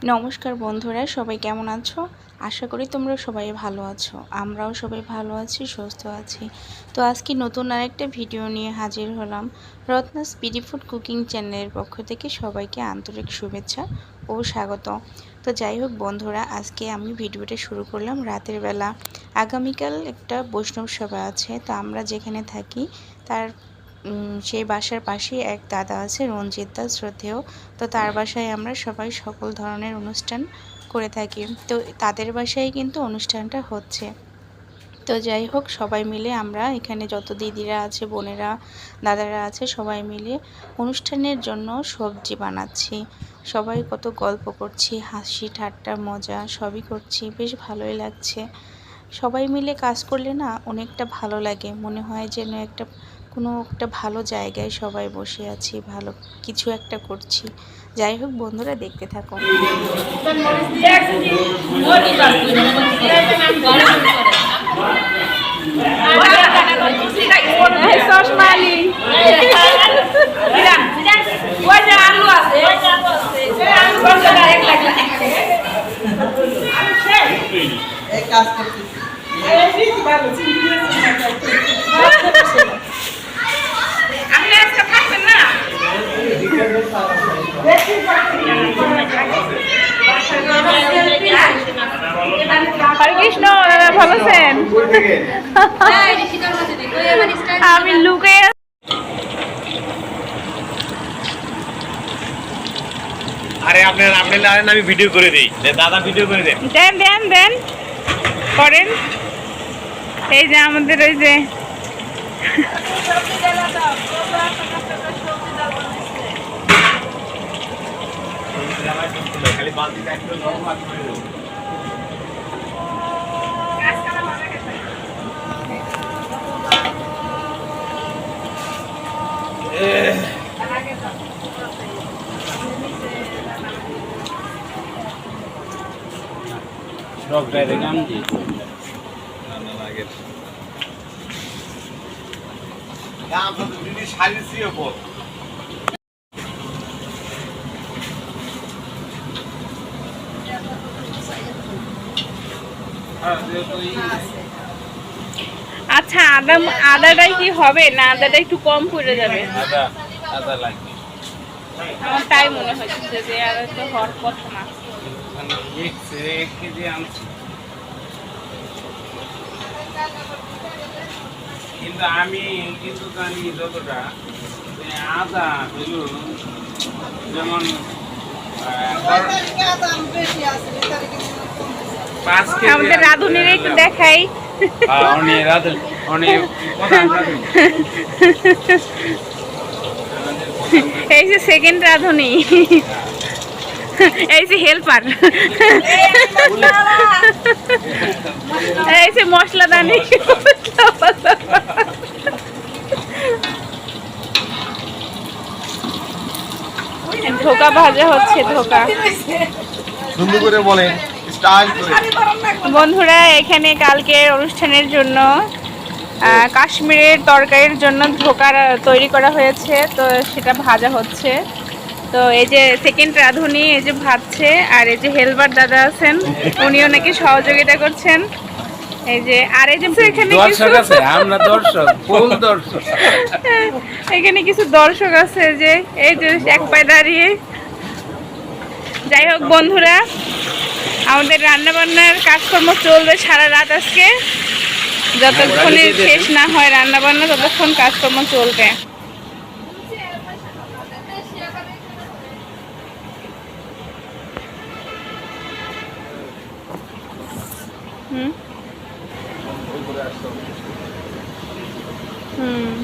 নমস্কার বন্ধুরা, সবাই কেমন আছো? আশা করি তোমরা সবাই ভালো আছো। আমরাও সবাই ভালো আছি, সুস্থ আছি। তো আজকে নতুন আরেকটা ভিডিও নিয়ে হাজির হলাম। রত্না স্পিডি ফুড কুকিং চ্যানেলের পক্ষ থেকে সবাইকে আন্তরিক শুভেচ্ছা ও স্বাগত। তো যাই হোক বন্ধুরা, আজকে আমি ভিডিওটা শুরু করলাম রাতের বেলা। আগামীকাল একটা বৈষ্ণব সভা আছে। তো আমরা যেখানে থাকি তার সেই বাসার পাশেই এক দাদা আছে, রঞ্জিত দা শ্রদ্ধেয়। তো তার বাসায় আমরা সবাই সকল ধরনের অনুষ্ঠান করে থাকি। তো তাদের বাসায় কিন্তু অনুষ্ঠানটা হচ্ছে। তো যাই হোক, সবাই মিলে আমরা এখানে যত দিদিরা আছে, বোনেরা, দাদারা আছে, সবাই মিলে অনুষ্ঠানের জন্য সবজি বানাচ্ছি। সবাই কত গল্প করছি, হাসি ঠাট্টা মজা সবই করছি, বেশ ভালোই লাগছে। সবাই মিলে কাজ করলে না অনেকটা ভালো লাগে, মনে হয় যেন কোনো একটা ভালো জায়গায় সবাই বসে আছি, ভালো কিছু একটা করছি। যাই হোক বন্ধুরা, দেখতে থাকো। হরে কৃষ্ণ, ভালো আছেন? আমি লুকে আরে আপনার আমি ভিডিও করে দিই, দাদা ভিডিও করে দেন। দেন দেন দেন করেন। এই যে আমাদের ওই যে খালি বালতি আচ্ছা, আদাটাই কি হবে না? আদাটা একটু কম পড়ে যাবে। আদা লাগবে, আমার তাই মনে হচ্ছে যে আর তো হওয়ার কথা না। এক কেজি আনছি, কিন্তু আমি জানি যতটা আদা হইল যেমন 5 কেজি। আমাদের রাঁধুনির একটু দেখাই। এই যে সেকেন্ড রাঁধুনি, এই যে হেল্পার, এই যে মশলাদানি। ধোকা ভাজা হচ্ছে, ধোকা। সুন্দর করে বলেন, স্টাইল করে। বন্ধুরা, এখানে কালকে অনুষ্ঠানের জন্য কাশ্মীরের তরকারির জন্য ধোকা তৈরি করা হয়েছে, তো সেটা ভাজা হচ্ছে। তো এই যে সেকেন্ড রাঁধুনি এই যে ভাজছে, আর এই যে হেলপার দাদা আছেন, উনিও নাকি সহযোগিতা করছেন। এই যে আর এই যে এখানে দর্শক আছে, আমরা দর্শক, ফুল দর্শক। এখানে কিছু দর্শক আছে যে এই যে এক পায়ে দাঁড়িয়ে। যাই হোক বন্ধুরা, আমাদের রান্নাবান্নার কাজকর্ম চলবে সারা রাত আজকে। যতক্ষণে শেষ না হয় রান্নাবান্না, ততক্ষণ কাজকর্ম চলবে। হুম হুম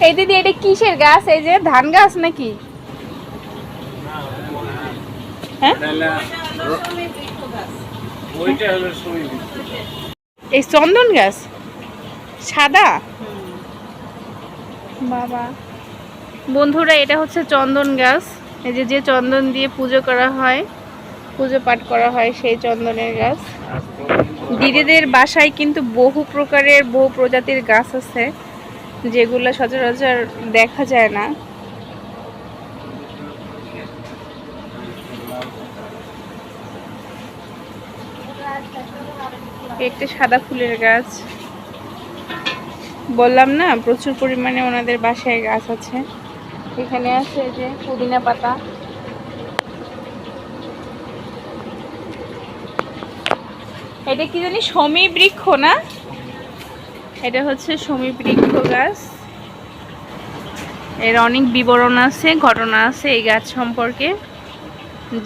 এই দিদি, এটা কিসের গাছ? এই যে ধান গাছ নাকি? হ্যাঁ, ওইটা হলো সুই। এই চন্দন গাছ সাদা বাবা। বন্ধুরা এটা হচ্ছে চন্দন গাছ, এই যে যে চন্দন দিয়ে পুজো করা হয়, পুজো পাঠ করা হয় সেই চন্দনের গাছ। দিদিদের বাসায় কিন্তু বহু প্রকারের বহু প্রজাতির গাছ আছে যেগুলো সচরাচর দেখা যায় না। একটা সাদা ফুলের গাছ, বললাম না প্রচুর পরিমাণে ওনাদের বাসায় গাছ আছে। এখানে আছে যে পুদিনা পাতা, এটা কি জানি শমী বৃক্ষ না, এটা হচ্ছে শমী বৃক্ষ গাছ। এর অনেক বিবরণ আছে, ঘটনা আছে এই গাছ সম্পর্কে,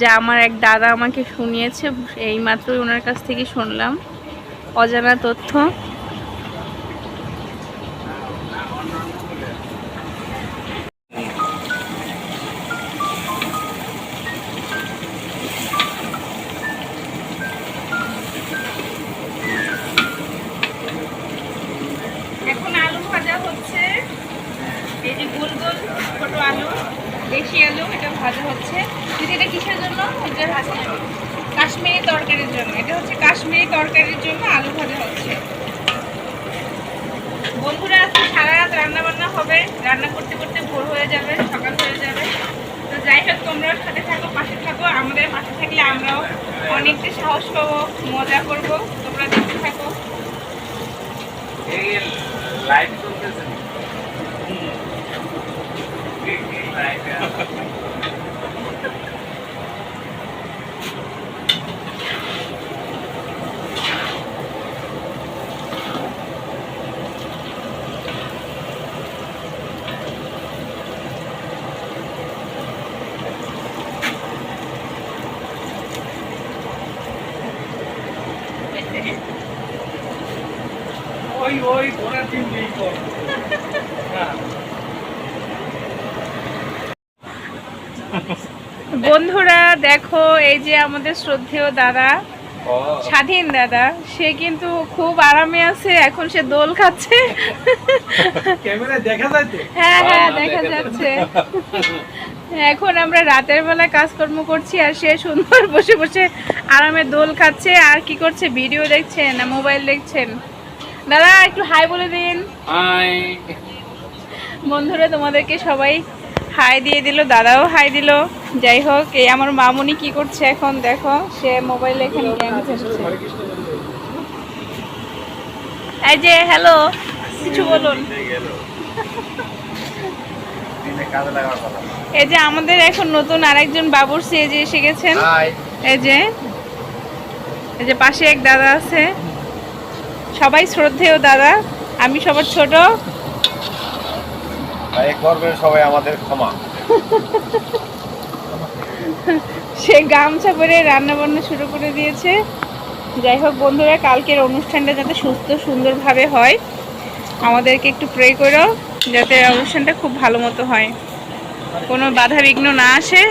যা আমার এক দাদা আমাকে শুনিয়েছে, এই মাত্রই ওনার কাছ থেকে শুনলাম অজানা তথ্য। এখন আলু ভাজা হচ্ছে, এই যে গোল গোল ছোট আলু, দেশি আলু, এটা ভাজা হচ্ছে। কিন্তু এটা কিসের জন্য? এটা হচ্ছে কাশ্মীরি তরকারির জন্য। এটা হচ্ছে কাশ্মীরি তরকারির জন্য আলু ভাজা হচ্ছে। বন্ধুরা আজকে সারা রাত রান্না বান্না হবে, রান্না করতে করতে ভোর হয়ে যাবে, সকাল হয়ে যাবে। তো যাই হোক, তোমরাও সাথে থাকো, পাশে থাকো। আমাদের পাশে থাকলে আমরাও অনেকটা সাহস পাবো, মজা করবো। তোমরা দেখতে থাকো। লাইভ চলতেছে। ওই ওই ঘোড়া দিন নেই কর। বন্ধুরা দেখো, এই যে আমাদের শ্রদ্ধেয় দাদা, স্বাধীন দাদা, সে কিন্তু খুব আরামে আছে। এখন সে দোল খাচ্ছে। ক্যামেরায় দেখা যায় তো? হ্যাঁ হ্যাঁ দেখা যাচ্ছে। এখন আমরা রাতের বেলা কাজকর্ম করছি আর সে সুন্দর বসে বসে আরামে দোল খাচ্ছে। আর কি করছে? ভিডিও দেখছেন না মোবাইল দেখছেন? দাদা একটু হাই বলে দিন। হাই বন্ধুরা তোমাদেরকে সবাই হাই দিয়ে দিল, দাদাও হাই দিল। যাই হোক, এই আমার মামুনি কি করছে এখন দেখো, সে মোবাইলে এখানে গেম খেলছে। এই যে হ্যালো, কিছু বলুন। এই যে আমাদের এখন নতুন আরেকজন বাবুর্চি এই যে এসে গেছেন। এই যে পাশে এক দাদা আছে, সবাই শ্রদ্ধেয় দাদা, আমি সবার ছোট। সবাই আমাদের ক্ষমা। সে গামছা পরে রান্না বান্না শুরু করে দিয়েছে। যাই হোক বন্ধুরা, কালকের অনুষ্ঠানটা যাতে সুস্থ সুন্দরভাবে হয়, আমাদেরকে একটু প্রে করো যাতে অনুষ্ঠানটা খুব ভালো মতো হয়, কোনো বাধা বিঘ্ন না আসে।